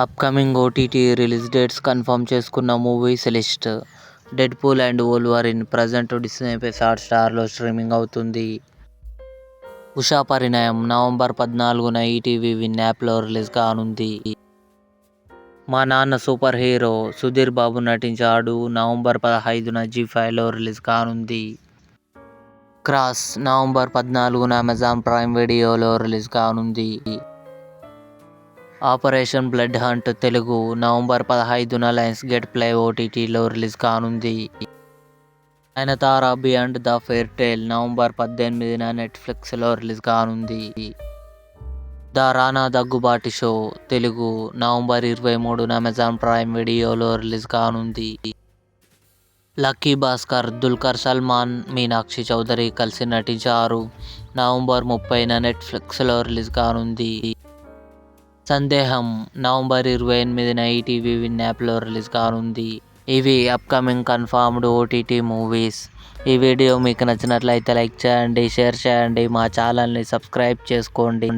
Upcoming OTT release dates confirm చేసుకున్న movies list. 'Deadpool and Wolverine' present Disney+ హాట్‌స్టార్లో streaming అవుతుంది. 'Usha Parinayam' November 14న ETV Win యాప్లో release కానుంది. 'మా నాన్న సూపర్ హీరో' సుధీర్ బాబు నటించాడు. నవంబర్ 15న జీ5లో రిలీజ్ కానుంది. 'క్రాస్' నవంబర్ 14న అమెజాన్ ప్రైమ్ వీడియోలో రిలీజ్ కానుంది. 'Operation blood hunt' Telugu November 15న లయన్స్గేట్ ప్లే ఓటీటీలో రిలీజ్ కానుంది. 'Nayanthara beyond the fairy tale' November 18న నెట్ఫ్లిక్స్లో రిలీజ్ కానుంది. 'The Rana Daggubati show' Telugu November 23న Amazon Prime వీడియోలో రిలీజ్ కానుంది. 'లక్కీ భాస్కర్' దుల్కర్ సల్మాన్, మీనాక్షి చౌదరి కలిసి నటించారు. నవంబర్ 30న నెట్ఫ్లిక్స్లో రిలీజ్ కానుంది. 'సందేహం' నవంబర్ 28న ఈటీవీ విన్ యాప్లో రిలీజ్ కానుంది. ఇవి అప్కమింగ్ కన్ఫర్మ్డ్ ఓటీటీ మూవీస్. ఈ వీడియో మీకు నచ్చినట్లయితే లైక్ చేయండి, షేర్ చేయండి, మా ఛానల్ని సబ్స్క్రైబ్ చేసుకోండి.